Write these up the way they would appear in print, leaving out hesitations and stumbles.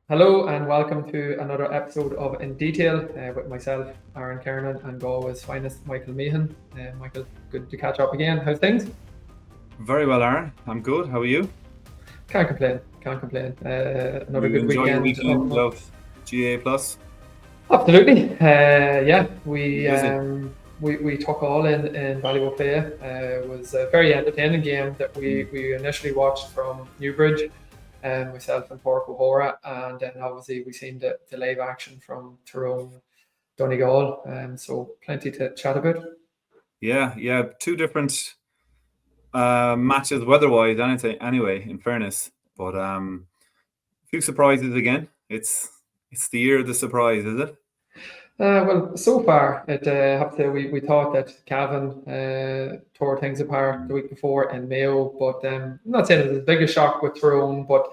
Hello and welcome to another episode of In Detail with myself, Aaron Kernan, and Galway's finest, Michael Meehan. Michael, good to catch up again. How's things? Very well, Aaron. I'm good. How are you? Can't complain. Can't complain. Another You good enjoy your weekend. weekend of GA Plus? Absolutely. Yeah, Busy. we took all in valuable play. It was a very entertaining game that we initially watched from Newbridge, myself and Pork O'Hora, and then obviously we seen the live action from Tyrone, Donegal, so plenty to chat about. Yeah. Two different matches weather-wise, anything. Anyway, in fairness, but few surprises again. It's the year of the surprise, is it? Well, so far, have to say we thought that Cavan tore things apart the week before in Mayo, but I'm not saying it was as big a shock with Tyrone, but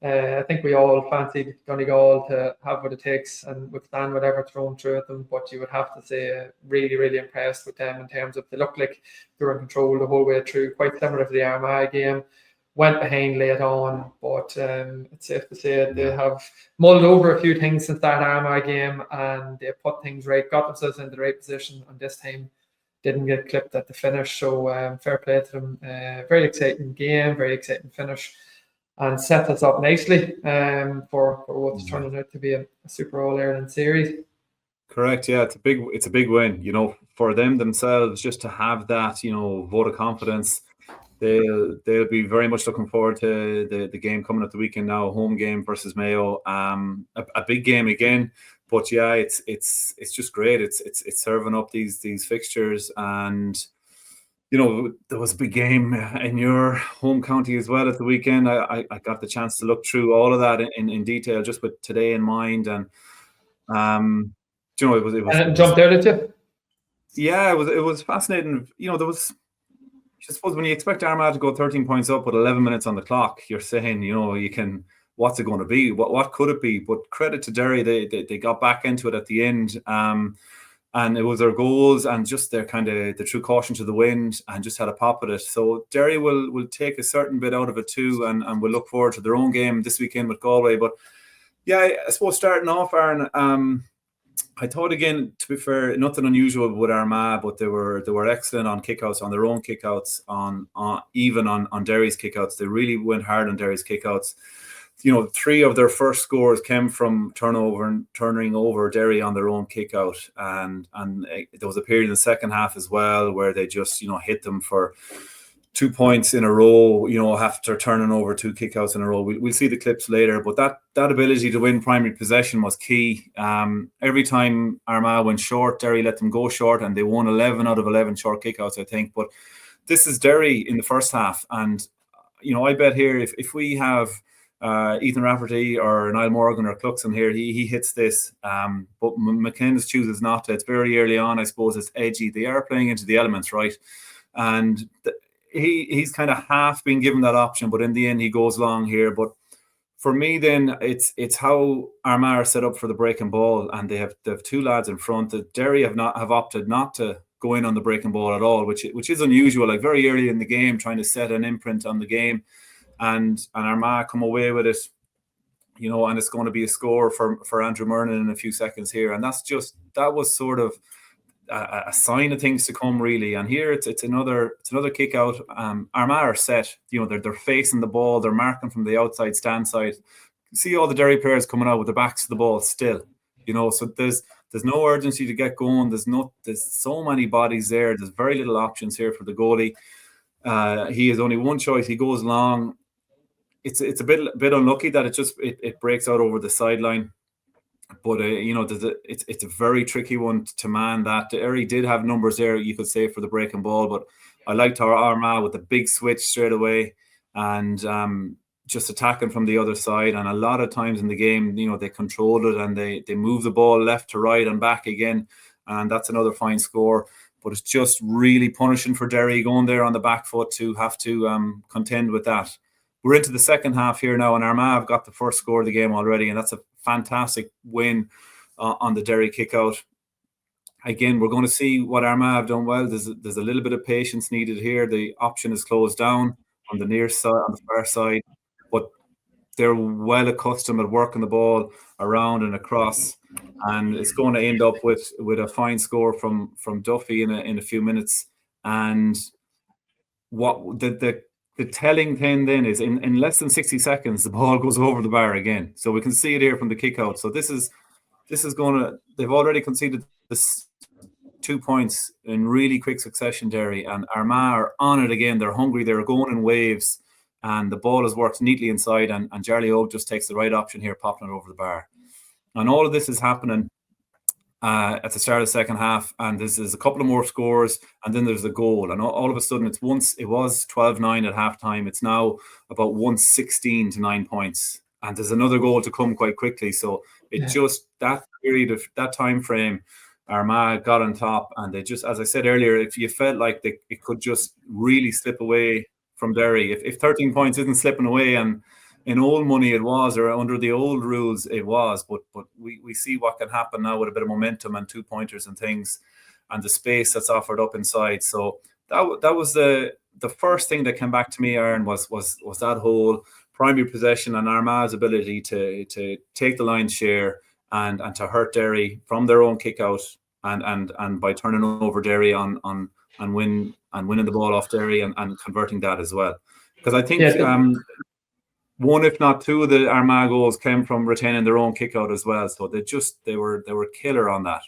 I think we all fancied Donegal to have what it takes and withstand whatever thrown through at them. But you would have to say, really, really impressed with them in terms of they looked like they were in control the whole way through, quite similar to the Armagh game. Went behind late on, but it's safe to say they have mulled over a few things since that Armagh game and they put things right, got themselves into the right position, and this time didn't get clipped at the finish. So fair play to them. Very exciting game, very exciting finish, and set us up nicely for what's turning out to be a Super All Ireland series. Correct. Yeah, it's a big win. For them themselves, just to have that, vote of confidence. They'll be very much looking forward to the game coming at the weekend now, home game versus Mayo. A big game again, but yeah, it's just great. It's serving up these fixtures, and there was a big game in your home county as well at the weekend. I got the chance to look through all of that in detail, just with today in mind, and And it jumped out at you. yeah, it was fascinating. There was. I suppose when you expect Armagh to go 13 points up with 11 minutes on the clock, you're saying, what's it going to be? What could it be? But credit to Derry, they got back into it at the end. And it was their goals and just their kind of the true caution to the wind and just had a pop at it. So Derry will take a certain bit out of it too, and will look forward to their own game this weekend with Galway. But yeah, I suppose starting off, Aaron, I thought again, to be fair, nothing unusual with Armagh, but they were excellent on kickouts, on their own kickouts, even on Derry's kickouts. They really went hard on Derry's kickouts. Three of their first scores came from turning over Derry on their own kickout, and there was a period in the second half as well where they just hit them for 2 points in a row, after turning over two kickouts in a row. We'll see the clips later, but that ability to win primary possession was key. Every time Armagh went short, Derry let them go short, and they won 11 out of 11 short kickouts, I think. But this is Derry in the first half, and I bet here if we have Ethan Rafferty or Niall Morgan or Cluxon here, he hits this. But McKenna's chooses not to. It's very early on, I suppose. It's edgy. They are playing into the elements, right? And he's kind of half been given that option, but in the end he goes long here. But for me, then it's how Armagh are set up for the breaking ball, and they have two lads in front. That Derry have opted not to go in on the breaking ball at all, which is unusual. Like very early in the game, trying to set an imprint on the game, and Armagh come away with it. And it's going to be a score for Andrew Murnan in a few seconds here, and that was sort of a sign of things to come, really. And here it's another kick out. Armagh are set. They're facing the ball. They're marking from the outside stand side. You see all the Derry players coming out with their backs to the ball still. So there's no urgency to get going. There's so many bodies there. There's very little options here for the goalie. He has only one choice. He goes long. It's a bit unlucky that it breaks out over the sideline. But it's a very tricky one to man. That Derry did have numbers there, you could say, for the breaking ball, but I liked our Armagh with the big switch straight away and just attacking from the other side. And a lot of times in the game, they controlled it and they move the ball left to right and back again, and that's another fine score. But it's just really punishing for Derry going there on the back foot to have to contend with that. We're into the second half here now, and Armagh have got the first score of the game already, and that's a fantastic win on the Derry kickout. Again, we're going to see what Armagh have done well. There's a little bit of patience needed here. The option is closed down on the near side, on the far side, but they're well accustomed at working the ball around and across, and it's going to end up with a fine score from Duffy in a few minutes. And what the telling thing then is in less than 60 seconds the ball goes over the bar again. So we can see it here from the kick out. So this is going to, they've already conceded this 2 points in really quick succession, Derry, and Armagh are on it again. They're hungry, they're going in waves, and the ball has worked neatly inside, and Charlie Oak just takes the right option here, popping it over the bar. And all of this is happening at the start of the second half, and this is a couple of more scores, and then there's a goal, and all of a sudden it was 12-9 at halftime. It's now about 116 to 9 points, and there's another goal to come quite quickly. So it just, that period of that time frame, Armagh got on top, and they just, as I said earlier, if you felt like it could just really slip away from Derry, if 13 points isn't slipping away, and in old money it was, or under the old rules it was, but we see what can happen now with a bit of momentum and 2 pointers and things, and the space that's offered up inside. So that was the first thing that came back to me, Aaron, was that whole primary possession and Armagh's ability to take the lion's share and to hurt Derry from their own kick out, and by turning over Derry and winning the ball off Derry and converting that as well. Because I think one, if not two, of the Armagh goals came from retaining their own kick out as well. So they were killer on that.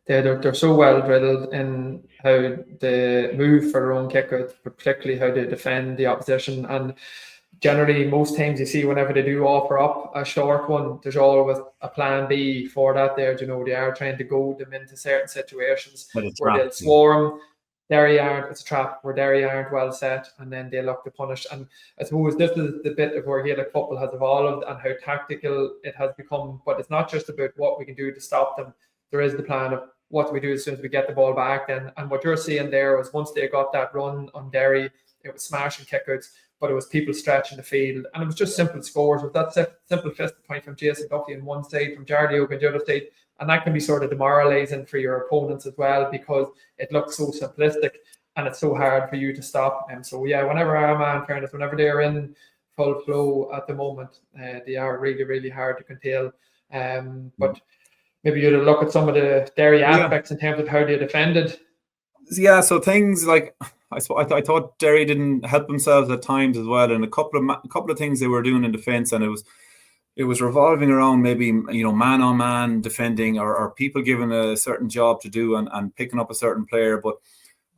They're so well drilled in how they move for their own kick out, particularly how they defend the opposition. And generally, most times you see whenever they do offer up a short one, there's always a plan B for that there. You know, they are trying to goad them into certain situations where they'll swarm. Derry aren't, it's a trap where Derry aren't well set, and then they look to punish. And I suppose this is the bit of where Gaelic football has evolved and how tactical it has become. But it's not just about what we can do to stop them. There is the plan of what do we do as soon as we get the ball back then. And what you're seeing there was once they got that run on Derry, it was smashing kickouts, but it was people stretching the field. And it was just simple scores with that simple fist point from Jason Duffy on one side, from Charlie Oak on the other side. And that can be sort of demoralising for your opponents as well, because it looks so simplistic and it's so hard for you to stop. And so, yeah, whenever Armagh, in fairness, whenever they're in full flow at the moment, they are really, really hard to contain. But maybe you'd look at some of the Derry aspects in terms of how they defended. Yeah, so things like I thought Derry didn't help themselves at times as well, and a couple of things they were doing in defence, and it was revolving around maybe, you know, man-on-man defending, or people given a certain job to do and picking up a certain player. But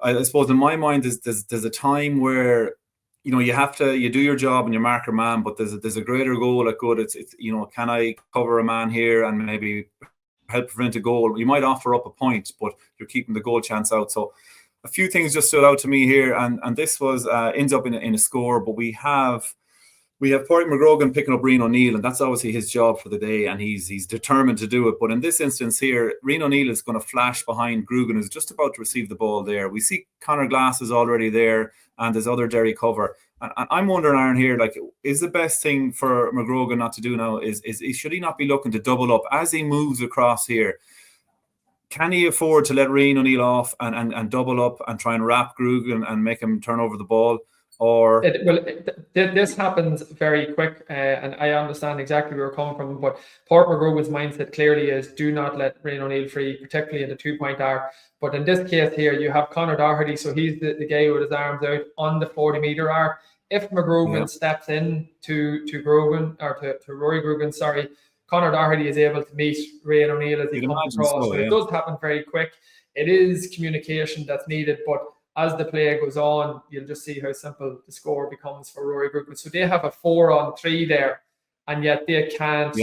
I suppose in my mind there's a time where, you know, you do your job and you mark your man, but there's a greater goal at good. It's you know, can I cover a man here and maybe help prevent a goal? You might offer up a point, but you're keeping the goal chance out. So a few things just stood out to me here, and this was ends up in a score, but we have Pádraig McGrogan picking up Rian O'Neill, and that's obviously his job for the day, and he's determined to do it. But in this instance here, Rian O'Neill is going to flash behind Grugan, who's just about to receive the ball there. We see Conor Glass is already there, and there's other Derry cover. And I'm wondering, Aaron, here, like, is the best thing for McGrogan not to do now is should he not be looking to double up as he moves across here? Can he afford to let Rian O'Neill off and double up and try and wrap Grugan and make him turn over the ball? Or this happens very quick, and I understand exactly where you're coming from. But Pádraig McGrogan's mindset clearly is do not let Rian O'Neill free, particularly in the 2-point arc. But in this case here, you have Conor Doherty, so he's the guy with his arms out on the 40-meter arc. If McGrogan steps in to Grogan, or to Rory Grogan, sorry, Conor Doherty is able to meet Rian O'Neill as he comes across. So it does happen very quick. It is communication that's needed, but as the play goes on, you'll just see how simple the score becomes for Rory Grogan. So they have a 4-on-3 there, and yet they can't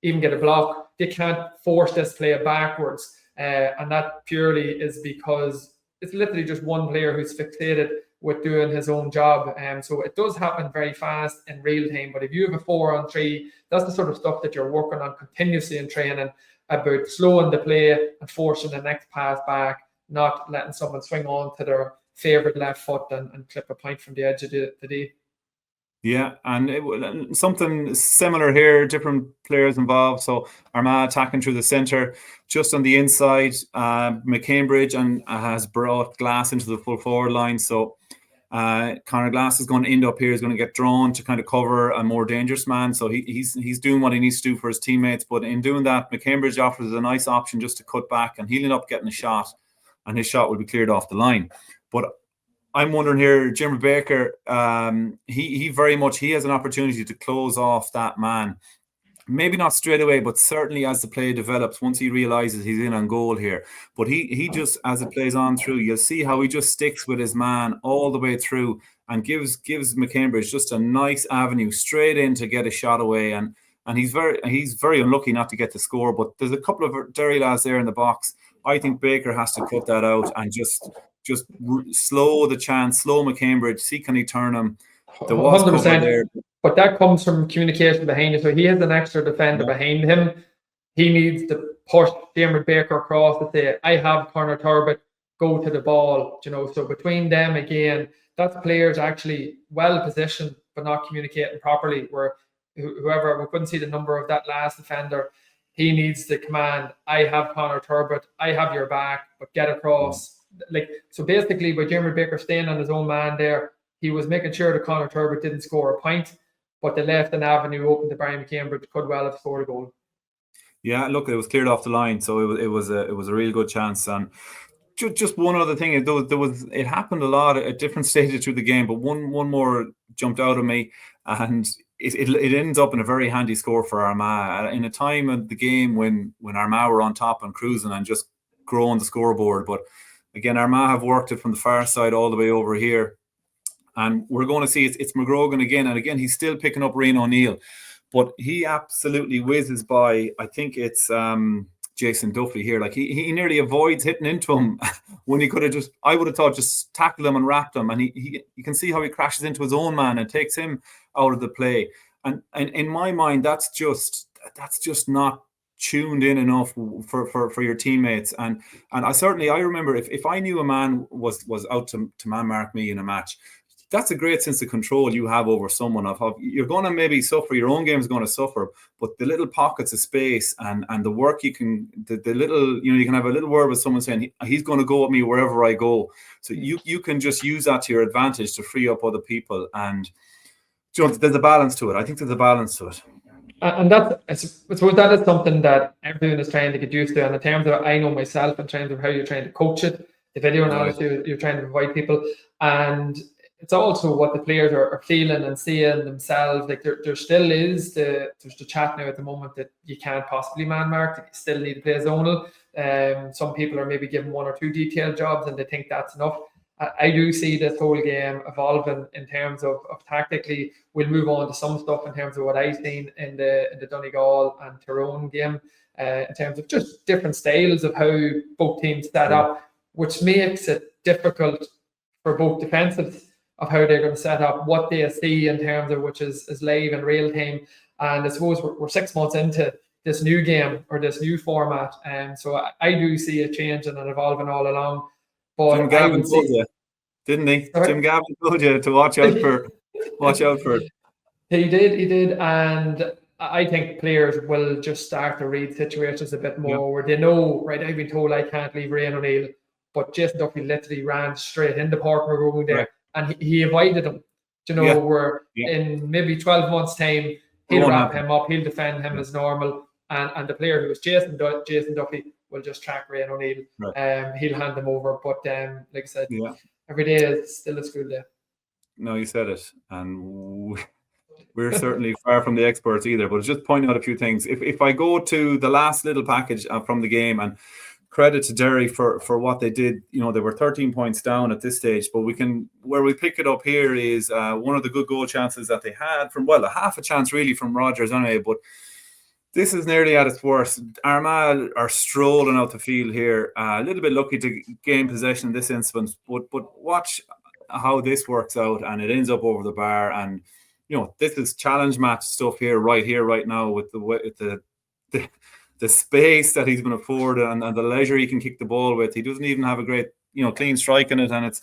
even get a block. They can't force this play backwards. And that purely is because it's literally just one player who's fixated with doing his own job. So it does happen very fast in real time. But if you have a 4-on-3, that's the sort of stuff that you're working on continuously in training, about slowing the play and forcing the next pass back, not letting someone swing on to their favourite left foot and clip a point from the edge of the day. Yeah, and something similar here, different players involved. So Armagh attacking through the centre, just on the inside, McCambridge and has brought Glass into the full forward line. So Conor Glass is going to end up here, is going to get drawn to kind of cover a more dangerous man. So he's doing what he needs to do for his teammates. But in doing that, McCambridge offers a nice option just to cut back, and he'll end up getting a shot, and his shot will be cleared off the line. But I'm wondering here, Jimmy Baker, he very much, he has an opportunity to close off that man. Maybe not straight away, but certainly as the play develops, once he realizes he's in on goal here. But he just, as it plays on through, you'll see how he just sticks with his man all the way through and gives McCambridge just a nice avenue straight in to get a shot away. And he's very unlucky not to get the score. But there's a couple of Derry lads there in the box. I think Baker has to cut that out and just slow the chance, slow McCambridge, see can he turn him. There was 100%. cover there. But that comes from communication behind it. So he has an extra defender behind him. He needs to push Dermot Baker across to say, I have Conor Turbot, go to the ball. So between them, again, that's players actually well positioned but not communicating properly, where whoever, we couldn't see the number of that last defender, he needs to command, I have Conor Turbot, I have your back, but get across. So basically, by Dermot Baker staying on his own man there, he was making sure that Conor Turbot didn't score a point, but they left an avenue open to Brian McCambridge, could well have scored a goal. Yeah, look, it was cleared off the line, so it was a real good chance. And just one other thing, it happened a lot at different stages through the game, but one more jumped out at me, and it ends up in a very handy score for Armagh in a time of the game when Armagh were on top and cruising and just growing the scoreboard. But again, Armagh have worked it from the far side all the way over here. And we're going to see it's McGrogan again. And again, he's still picking up Rian O'Neill. But he absolutely whizzes by, I think it's Jason Duffy here. Like he nearly avoids hitting into him when he could have I would have thought just tackled him and wrapped him. And you can see how he crashes into his own man and takes him out of the play. And in my mind, that's just not tuned in enough for your teammates. And I remember if I knew a man was out to man mark me in a match, that's a great sense of control you have over someone. You're going to maybe suffer, your own game is going to suffer, but the little pockets of space and the work you can, the little, you can have a little word with someone saying he's going to go at me wherever I go. So you can just use that to your advantage to free up other people. And there's a balance to it. I think there's a balance to it. And I suppose that is something that everyone is trying to get used to. And in terms of, I know myself, in terms of how you're trying to coach it, the video analysis you're trying to provide people, and it's also what the players are feeling and seeing themselves. Like there still is there's the chat now at the moment that you can't possibly man mark, that you still need to play zonal. Some people are maybe given one or two detailed jobs and they think that's enough. I do see this whole game evolving in terms of tactically. We'll move on to some stuff in terms of what I've seen in the Donegal and Tyrone game, in terms of just different styles of how both teams set up, which makes it difficult for both defensives of how they're going to set up, what they see in terms of which is live and real time. And I suppose we're 6 months into this new game or this new format, and so I do see it changing and evolving all along. But Jim Gavin told you, didn't he? Sorry? Jim Gavin told you to watch out for it. He did, and I think players will just start to read situations a bit more where they know, right, I've been told I can't leave Rian O'Neill, but Jason Duffy literally ran straight into Park McGrogan there. Right. And he avoided him, where in maybe 12 months' time, he'll wrap him up, he'll defend him as normal. And the player who was Jason Duffy will just track Rian O'Neill. Right. He'll hand him over. But like I said, every day is still a school day. No, you said it. And we're certainly far from the experts either. But just pointing out a few things. If I go to the last little package from the game, and credit to Derry for what they did. They were 13 points down at this stage, but where we pick it up here is one of the good goal chances that they had from, a half a chance really from Rogers anyway, but this is nearly at its worst. Armagh are strolling out the field here, a little bit lucky to gain possession in this instance, but watch how this works out, and it ends up over the bar. And this is challenge match stuff right now with the space that he's been afforded and the leisure he can kick the ball with. He doesn't even have a great, clean strike in it, and it's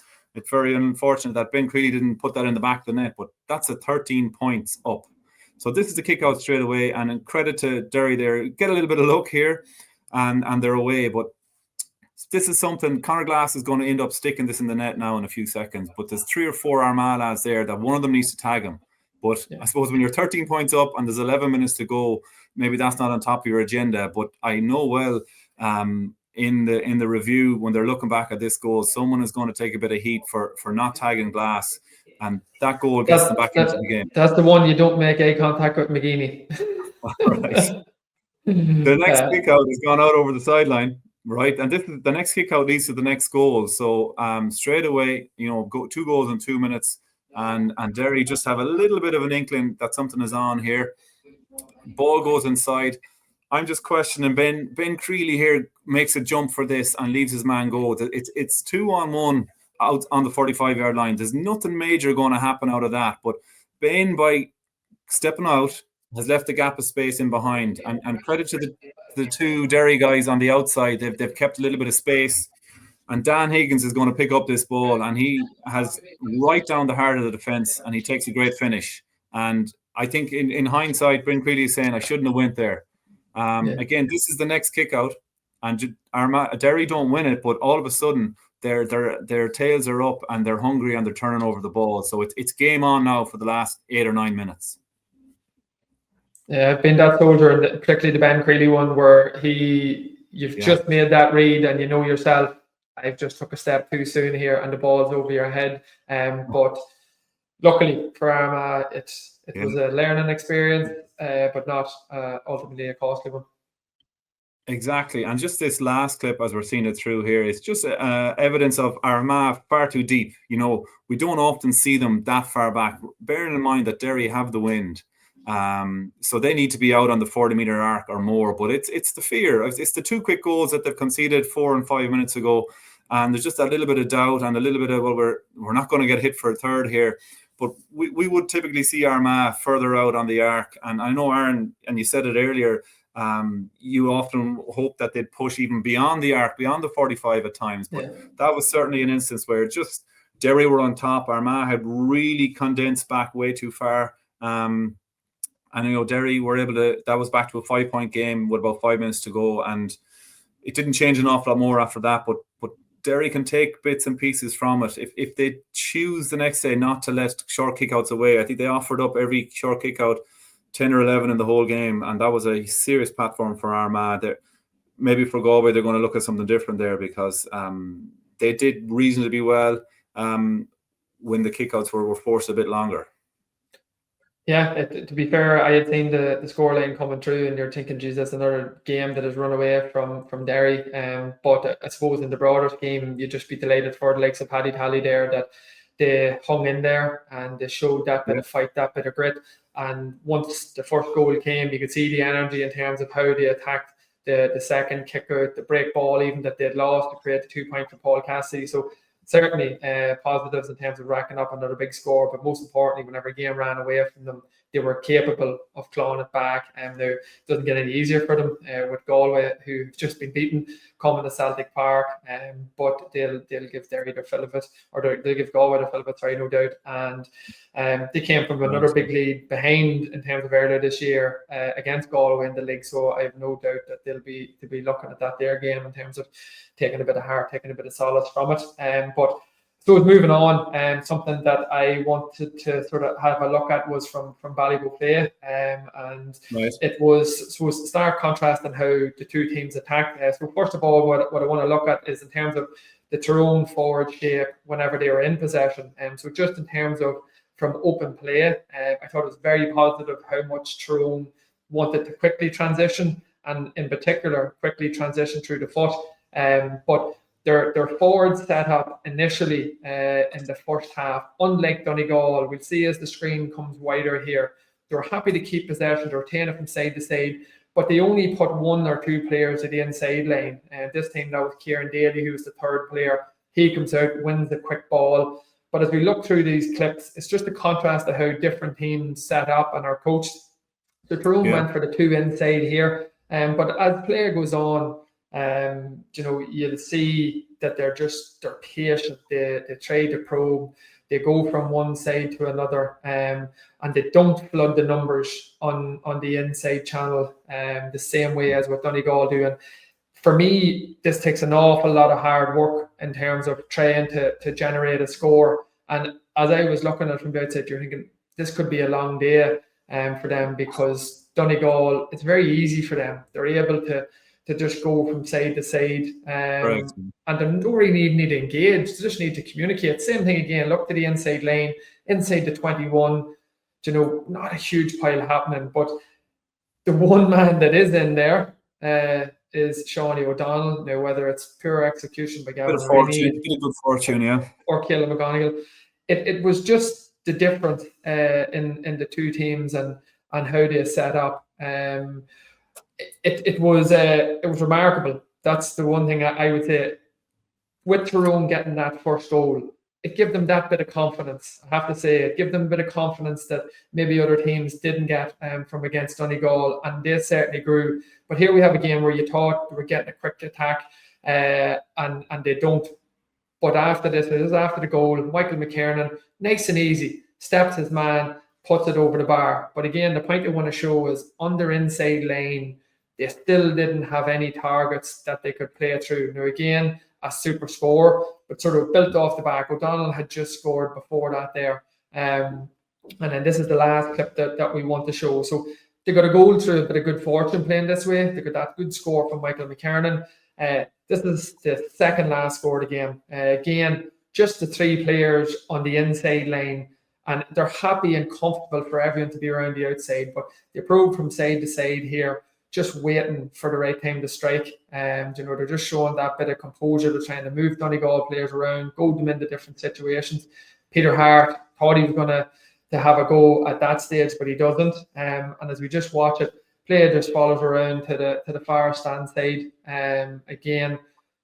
very unfortunate that Ben Creedy didn't put that in the back of the net, but that's a 13 points up. So this is the kick out straight away, and credit to Derry there. Get a little bit of luck here, and they're away, but this is something Conor Glass is going to end up sticking this in the net now in a few seconds. But there's 3 or 4 Armagh lads there that one of them needs to tag him. But I suppose when you're 13 points up and there's 11 minutes to go, maybe that's not on top of your agenda. But I know well in the review, when they're looking back at this goal, someone is going to take a bit of heat for not tagging Glass. And that goal gets them back into the game. That's the one you don't make eye contact with McGeaney. Right. The next kick out has gone out over the sideline, right? And the next kick out leads to the next goal. So straight away, 2 goals in 2 minutes. And Derry just have a little bit of an inkling that something is on here. Ball goes inside. I'm just questioning Ben Creeley here makes a jump for this and leaves his man go. It's 2-on-1 out on the 45-yard line. There's nothing major going to happen out of that. But Ben, by stepping out, has left a gap of space in behind. And credit to the 2 Derry guys on the outside. They've kept a little bit of space. And Dan Higgins is going to pick up this ball, and he has right down the heart of the defence, and he takes a great finish. And I think in hindsight, Ben Creeley is saying, I shouldn't have went there. Again, this is the next kick out, and Derry don't win it, but all of a sudden their tails are up and they're hungry and they're turning over the ball. So it's game on now for the last 8 or 9 minutes. Yeah, I've been that soldier, and particularly the Ben Creeley one where you've just made that read and you know yourself, I've just took a step too soon here and the ball's over your head. But luckily for Armagh, it was a learning experience, but not ultimately a costly one. Exactly. And just this last clip, as we're seeing it through here, it's just evidence of Armagh far too deep. We don't often see them that far back, bearing in mind that Derry have the wind. So they need to be out on the 40-metre arc or more. But it's the fear. It's the 2 quick goals that they've conceded 4 and 5 minutes ago. And there's just a little bit of doubt and a little bit of, well, we're not going to get hit for a third here. But we would typically see Armagh further out on the arc. And I know, Aaron, and you said it earlier, you often hope that they'd push even beyond the arc, beyond the 45 at times. But that was certainly an instance where just Derry were on top. Armagh had really condensed back way too far. And Derry were able to, that was back to a 5-point game with about 5 minutes to go. And it didn't change an awful lot more after that. But Derry can take bits and pieces from it. If they choose the next day not to let short kickouts away, I think they offered up every short kickout 10 or 11 in the whole game, and that was a serious platform for Armagh. Maybe for Galway, they're going to look at something different there because they did reasonably well when the kickouts were forced a bit longer. Yeah, to be fair, I had seen the scoreline coming through, and you're thinking, geez, that's another game that has run away from Derry. But I suppose in the broader scheme, you'd just be delighted for the likes of Paddy Tally there that they hung in there and they showed that bit of fight, that bit of grit. And once the first goal came, you could see the energy in terms of how they attacked the second kick out, the break ball, even that they'd lost to create the 2-point for Paul Cassidy. So certainly positives in terms of racking up another big score, but most importantly, whenever a game ran away from them, they were capable of clawing it back, and it doesn't get any easier for them with Galway, who've just been beaten coming to Celtic Park, but they'll give Derry their fill of it, or they'll give Galway their fill of it, sorry, no doubt. And they came from another big lead behind in terms of earlier this year against Galway in the league, so I have no doubt that they'll be looking at that their game in terms of taking a bit of heart, taking a bit of solace from it. But so moving on, something that I wanted to sort of have a look at was from Ballybofey, and it was a stark contrast in how the 2 teams attacked. So first of all, what I want to look at is in terms of the Tyrone forward shape whenever they were in possession. So just in terms of from open play, I thought it was very positive how much Tyrone wanted to quickly transition, and in particular quickly transition through the foot. But their forward setup initially in the first half, unlike Donegal, we'll see as the screen comes wider here, they're happy to keep possession, they're retain it from side to side, but they only put 1 or 2 players at the inside line. And this time that was Kieran Daly, who's the 3rd player. He comes out, wins the quick ball. But as we look through these clips, it's just a contrast to how different teams set up and are coached. The Tyrone went for the 2 inside here. But as play goes on, you'll see that they're patient. They try to probe. They go from one side to another, and they don't flood the numbers on the inside channel the same way as what Donegal do. And for me, this takes an awful lot of hard work in terms of trying to generate a score. And as I was looking at it from the outside, you're thinking this could be a long day for them, because Donegal, it's very easy for them. They're able to just go from side to side, Right. and they don't really need to engage. They just need to communicate. Same thing again. Look to the inside lane, inside the 21. You know, not a huge pile happening, but the one man that is in there is Shawnee O'Donnell. Now, whether it's pure execution by Gavin Bit of good fortune, yeah. or Ciaran McGonigal, it was just the difference in the two teams and how they set up. It was remarkable. That's the one thing I would say. With Tyrone getting that first goal, it gave them that bit of confidence. I have to say, it gave them a bit of confidence that maybe other teams didn't get from against Donegal, and they certainly grew. But here we have a game where you thought they were getting a quick attack, and they don't. But after this, it is after the goal, Michael McKiernan, nice and easy, steps his man, puts it over the bar. But again, the point I want to show is on their inside lane, they still didn't have any targets that they could play through. Now again, a super score, but sort of built off the back. O'Donnell had just scored before that there. And then this is the last clip that we want to show. So they got a goal through a bit of good fortune playing this way. They got that good score from Michael McKiernan. This is the second last score of the game. Again, just the three players on the inside lane, and they're happy and comfortable for everyone to be around the outside, but they probe from side to side here, just waiting for the right time to strike. They're just showing that bit of composure. They're trying to move Donegal players around, goad them into different situations. Peter Hart thought he was going to have a go at that stage, but he doesn't. And as we just watch it, play just follows around to the far stand side. Again,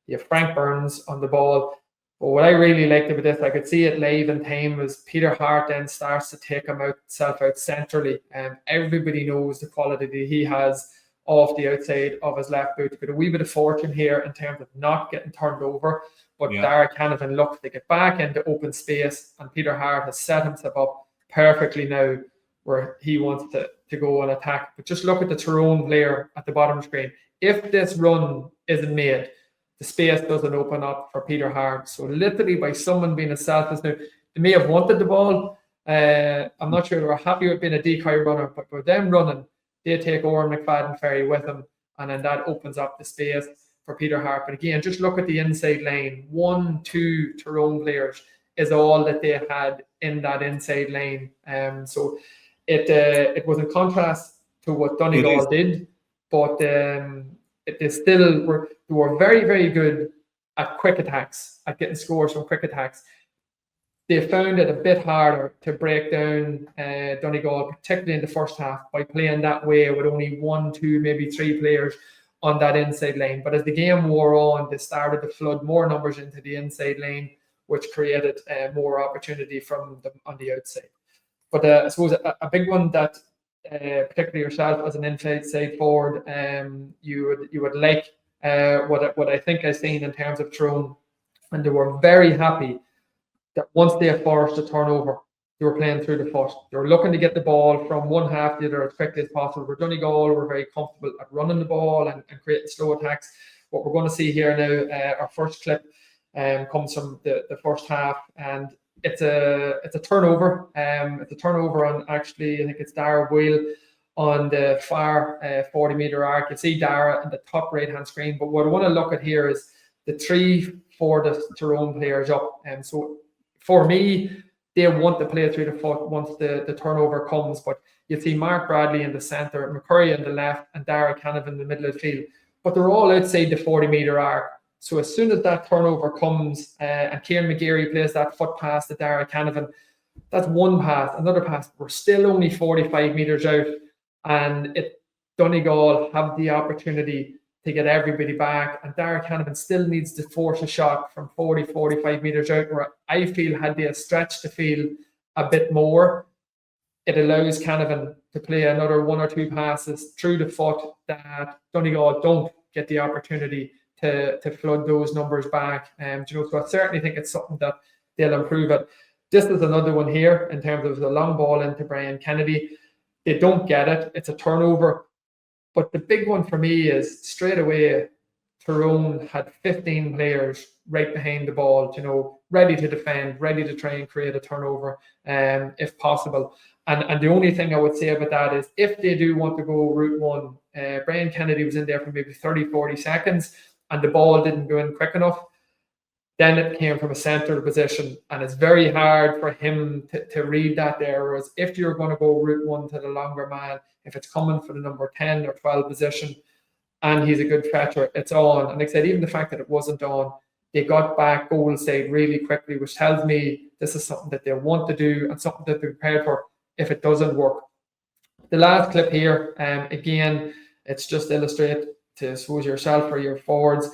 you have Frank Burns on the ball. But what I really liked about this, I could see it live in time, was Peter Hart then starts to take himself out centrally. Everybody knows the quality that he has off the outside of his left boot. Got a wee bit of fortune here in terms of not getting turned over. But Dara Canavan looked to get back into open space, and Peter Hart has set himself up perfectly now where he wants to go and attack. But just look at the Tyrone player at the bottom of the screen. If this run isn't made, the space doesn't open up for Peter Hart. So literally by someone being as selfless now, they may have wanted the ball. I'm not sure they were happy with being a decoy runner, but with them running, they take Oran McFadden Ferry with them, and then that opens up the space for Peter Hart. But again, just look at the inside lane. 1-2 Tyrone players is all that they had in that inside lane. So it was in contrast to what Donegal did, but they still were very, very good at quick attacks, at getting scores from quick attacks. They found it a bit harder to break down Donegal, particularly in the first half, by playing that way with only 1, 2, maybe 3 players on that inside lane. But as the game wore on, they started to flood more numbers into the inside lane, which created more opportunity from them on the outside. But I suppose a big one that particularly yourself as an inside forward, you would like what I think I've seen in terms of Tyrone, and they were very happy that once they forced a turnover, they were playing through the foot. They were looking to get the ball from one half to the other as quickly as possible. Where Donegal were very comfortable at running the ball and creating slow attacks. What we're going to see here now, our first clip comes from the first half, and it's a turnover. It's a turnover on, actually, I think it's Dara Boyle on the far 40-meter arc. You see Dara in the top right-hand screen. But what I want to look at here is the 3 for the Tyrone players up. And so for me, they want to play through the foot once the turnover comes. But you see Mark Bradley in the centre, McCurry on the left, and Dara Canavan in the middle of the field. But they're all outside the 40-meter arc. So as soon as that turnover comes and Kieran McGeary plays that foot pass to Dara Canavan, that's one pass, another pass. We're still only 45 metres out, and Donegal have the opportunity to get everybody back, and Dara Canavan still needs to force a shot from 45 metres out, where I feel had they stretched the field a bit more, it allows Canavan to play another 1 or 2 passes through the foot that Donegal don't get the opportunity to flood those numbers back. So I certainly think it's something that they'll improve at. This is another one here in terms of the long ball into Brian Kennedy. They don't get it. It's a turnover. But the big one for me is straight away, Tyrone had 15 players right behind the ball, you know, ready to defend, ready to try and create a turnover, if possible. And the only thing I would say about that is if they do want to go route one, Brian Kennedy was in there for maybe 30, 40 seconds and the ball didn't go in quick enough. Then it came from a central position, and it's very hard for him to read that there. Whereas if you're going to go route one to the longer man, if it's coming for the number 10 or 12 position, and he's a good fetcher, it's on. And like I said, even the fact that it wasn't on, they got back goal side really quickly, which tells me this is something that they want to do and something that they're prepared for if it doesn't work. The last clip here, again, it's just to illustrate to, I suppose, yourself or your forwards.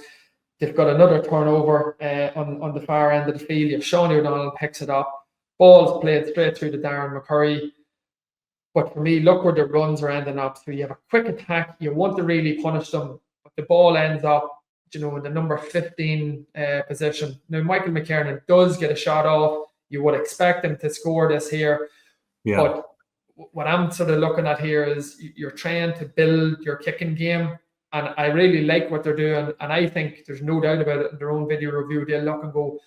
They've got another turnover on the far end of the field. You have Sean O'Donnell picks it up. Ball's played straight through to Darren McCurry. But for me, look where the runs are ending up. So you have a quick attack. You want to really punish them. But the ball ends up, you know, in the number 15 position. Now, Michael McKiernan does get a shot off. You would expect him to score this here. Yeah. But what I'm sort of looking at here is you're trying to build your kicking game. And I really like what they're doing. And I think there's no doubt about it in their own video review. They'll look and go,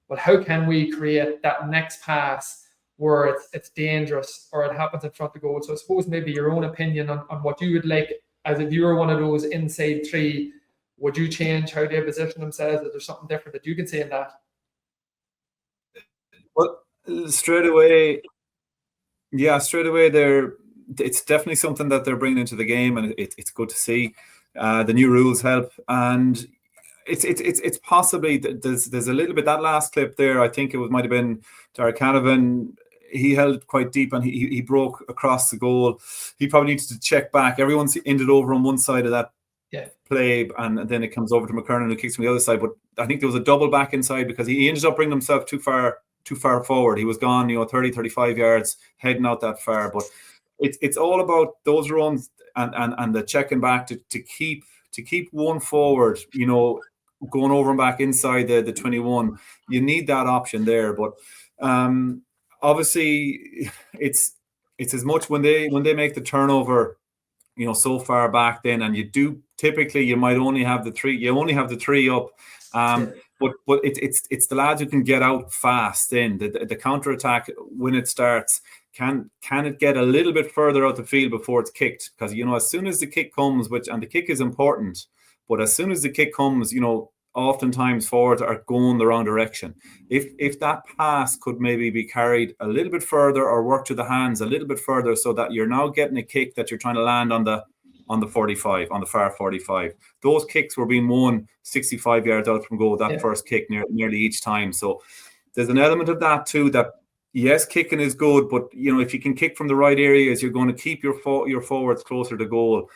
well, how can we create that next pass where it's dangerous or it happens in front of goal? So I suppose maybe your own opinion on what you would like as if you were one of those inside three. Would you change how they position themselves? Is there something different that you can say in that? Well, straight away, it's definitely something that they're bringing into the game, and it's good to see. The new rules help, and it's possibly there's a little bit that last clip there. I think might have been Derek Canavan. He held quite deep and he broke across the goal. He probably needs to check back. Everyone's ended over on one side of that play, and then it comes over to McKernan who kicks from the other side. But I think there was a double back inside because he ended up bringing himself too far forward. He was gone, 30, 35 yards heading out that far. But it's all about those runs and the checking back to keep one forward, going over and back inside the 21. You need that option there. But obviously it's as much when they make the turnover, so far back then, and you might only have the three up. But it's the lads who can get out fast then. The counter attack when it starts, can it get a little bit further out the field before it's kicked? Because as soon as the kick comes, and the kick is important, but as soon as the kick comes, oftentimes forwards are going the wrong direction. If that pass could maybe be carried a little bit further or work to the hands a little bit further, so that you're now getting a kick that you're trying to land on the 45, on the far 45. Those kicks were being won 65 yards out from goal, that first kick nearly each time. So there's an element of that too, that yes, kicking is good, but if you can kick from the right areas, you're going to keep your forwards closer to goal.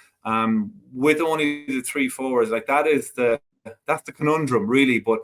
With only the three forwards, like that's the conundrum really. But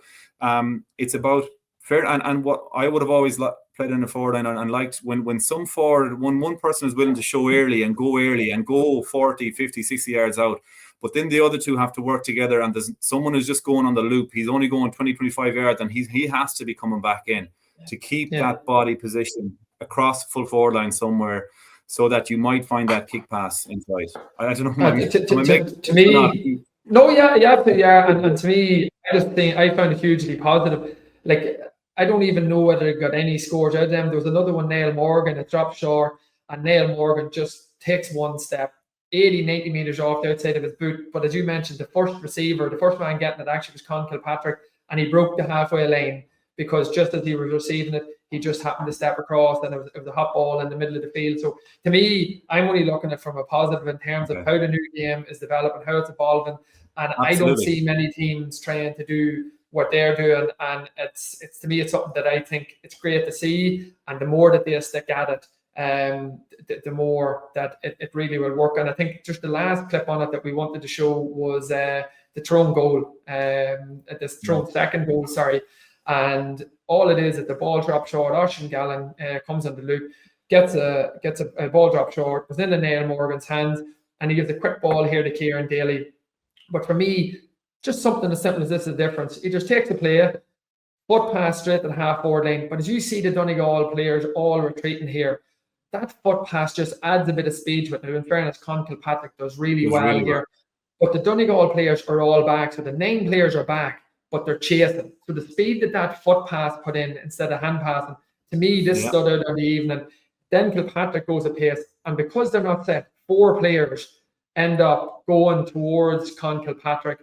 it's about fair, and what I would have always played in the forward line and liked when some forward, one person is willing to show early and go 40, 50, 60 yards out, but then the other two have to work together, and there's someone who's just going on the loop. He's only going 20, 25 yards, and he has to be coming back in to keep that body position across the full forward line somewhere, so that you might find that kick pass inside. I don't know. To me, no, and to me, I just think I found it hugely positive. Like, I don't even know whether it got any scores out of them. There was another one, Niall Morgan, it dropped short, and Niall Morgan just takes one step, 80, 90 metres off the outside of his boot. But as you mentioned, the first man getting it actually was Con Kilpatrick, and he broke the halfway line because just as he was receiving it, he just happened to step across, and it was a hot ball in the middle of the field. So to me, I'm only looking at it from a positive in terms of how the new game is developing, how it's evolving. And I don't see many teams trying to do what they're doing. And it's to me, it's something that I think it's great to see. And the more that they stick at it, the more that it really will work. And I think just the last clip on it that we wanted to show was the Tyrone goal, this Tyrone second goal, sorry. And all it is that the ball drop short, Oisin Gallen comes on the loop, gets a ball drop short, was in the Niall Morgan's hands, and he gives a quick ball here to Kieran Daly. But for me, just something as simple as this is the difference. He just takes the play, foot pass straight to the half forward line. But as you see the Donegal players all retreating here, that foot pass just adds a bit of speed to it. Now, in fairness, Con Kilpatrick does really well here. But the Donegal players are all back. So the 9 players are back, but they're chasing. So the speed that foot pass put in instead of hand passing, to me, this stood out on the evening. Then Kilpatrick goes apace. And because they're not set, 4 players end up going towards Con Kilpatrick.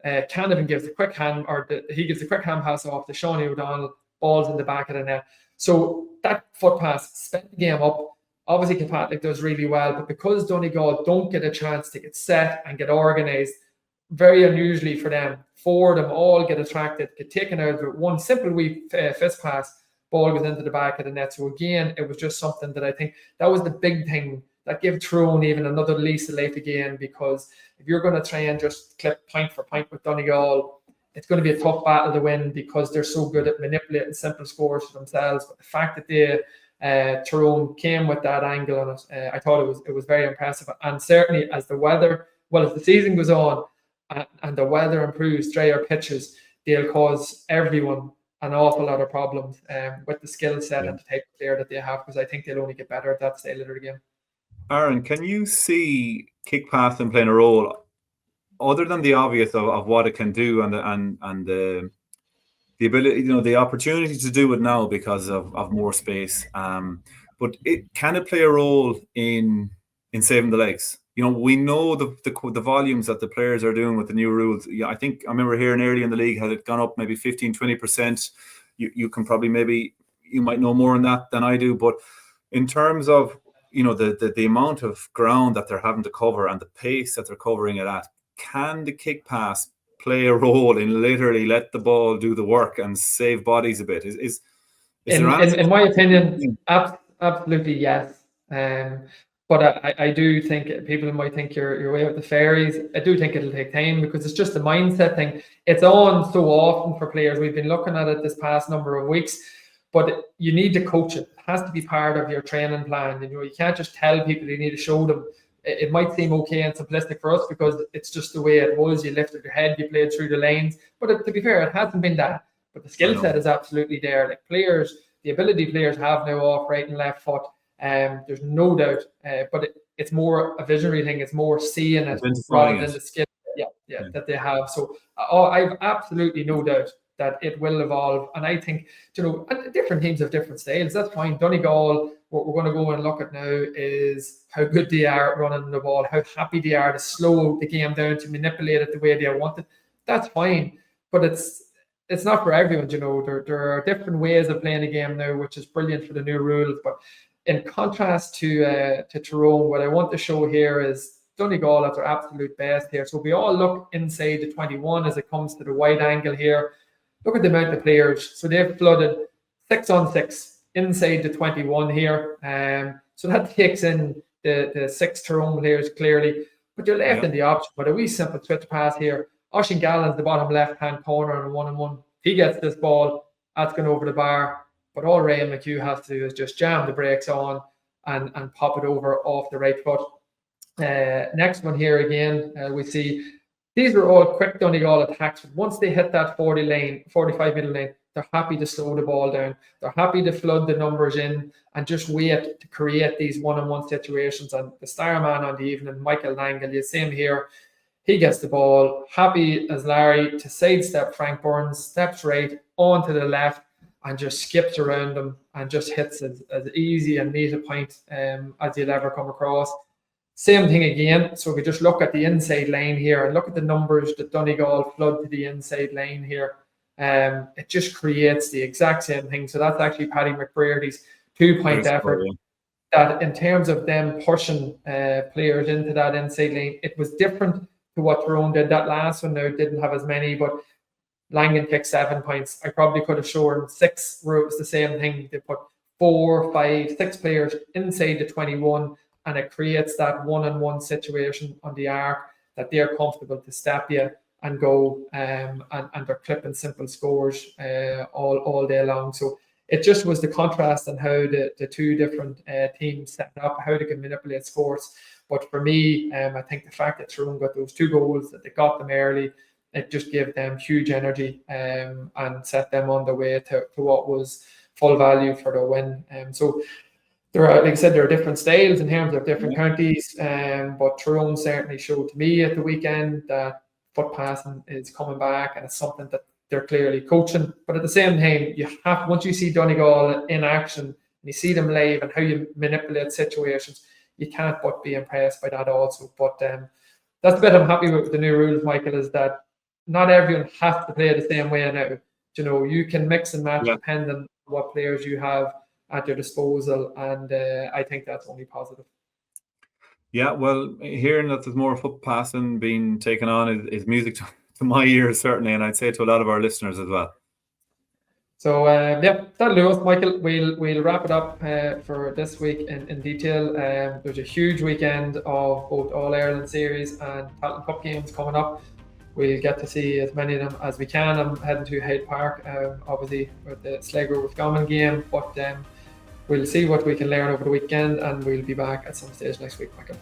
Canavan gives a quick hand, he gives a quick hand pass off to Shawnee O'Donnell, balls in the back of the net. So that foot pass spent the game up. Obviously, Kilpatrick does really well, but because Donegal don't get a chance to get set and get organised, very unusually for them, 4 of them all get attracted, get taken out of it. One simple wee fist pass, ball goes into the back of the net. So again, it was just something that I think that was the big thing that gave Tyrone even another lease of life again, because if you're going to try and just clip point for point with Donegal, it's going to be a tough battle to win because they're so good at manipulating simple scores for themselves. But the fact that Tyrone came with that angle on it, I thought it was very impressive. And certainly as the season goes on and the weather improves, drier pitches, they'll cause everyone an awful lot of problems with the skill set and the type of player that they have, because I think they'll only get better at that style of their game. Aaron, can you see kick passing playing a role other than the obvious of what it can do and the ability, the opportunity to do it now because of more space? But can it play a role in saving the legs? We know the volumes that the players are doing with the new rules. I think I remember hearing early in the league had it gone up maybe 15-20%. You can probably you might know more on that than I do, but in terms of the amount of ground that they're having to cover and the pace that they're covering it at, can the kick pass play a role in literally let the ball do the work and save bodies a bit? In my opinion, absolutely yes. But I do think people might think you're way out the fairies. I do think it'll take time because it's just a mindset thing. It's on so often for players. We've been looking at it this past number of weeks, but you need to coach it. It has to be part of your training plan. You can't just tell people, you need to show them. It might seem okay and simplistic for us because it's just the way it was. You lifted your head, you played through the lanes. But to be fair, it hasn't been that. But the skill set is absolutely there. Like players, the ability players have now off right and left foot. There's no doubt. But it's more a visionary thing. It's more seeing it rather than the skill that they have. So I've absolutely no doubt that it will evolve. And I think, and different teams have different styles. That's fine. Donegal, what we're going to go and look at now is how good they are at running the ball, how happy they are to slow the game down, to manipulate it the way they want it. That's fine. But it's not for everyone, There are different ways of playing the game now, which is brilliant for the new rules. But in contrast to Tyrone, what I want to show here is Donegal at their absolute best here. So we all look inside the 21 as it comes to the wide angle here. Look at the amount of players. So they've flooded 6-on-6 inside the 21 here. So that takes in the 6 Tyrone players clearly. But you're left in the option. But a wee simple switch pass here. Oshin Gallen's the bottom left-hand corner on a 1-on-1. He gets this ball. That's going over the bar. But all Ray and McHugh has to do is just jam the brakes on and pop it over off the right foot. Next one here again, we see these were all quick Donegal attacks. Once they hit that 45 middle lane, they're happy to slow the ball down. They're happy to flood the numbers in and just wait to create these one-on-one situations. And the star man on the evening, Michael Langle, you see him here. He gets the ball, happy as Larry to sidestep Frank Burns, steps right onto the left and just skips around him and just hits as easy and neat a point as you'll ever come across. Same thing again. So we just look at the inside lane here and look at the numbers that Donegal flood to the inside lane here. It just creates the exact same thing. So that's actually Paddy McBrearty's 2-point effort. That in terms of them pushing players into that inside lane, it was different to what Tyrone did. That last one now didn't have as many, but Langan picked 7 points. I probably could have shown 6 where it was the same thing. They put 4, 5, 6 players inside the 21, and it creates that one-on-one situation on the arc that they're comfortable to step you and go, and they're clipping simple scores all day long. So it just was the contrast on how the two different teams set up, how they can manipulate scores. But for me, I think the fact that Tyrone got those 2 goals, that they got them early, it just gave them huge energy and set them on the way to what was full value for the win. So There are, like I said, there are different styles in terms of different counties, but Tyrone certainly showed to me at the weekend that foot passing is coming back, and it's something that they're clearly coaching. But at the same time, you have, once you see Donegal in action and you see them live and how you manipulate situations, you can't but be impressed by that also. But that's the bit I'm happy with the new rules, Michael, is that not everyone has to play the same way now. You know, you can mix and match depending on what players you have at your disposal, and I think that's only positive. Yeah, well, hearing that there's more foot passing being taken on is music to my ears, certainly, and I'd say to a lot of our listeners as well. So yeah, that'll do us, Michael. We'll wrap it up for this week in detail. There's a huge weekend of both All Ireland Series and Tailteann Cup games coming up. We'll get to see as many of them as we can. I'm heading to Hyde Park, obviously, with the Sligo with Gammon game, but we'll see what we can learn over the weekend, and we'll be back at some stage next week, Michael.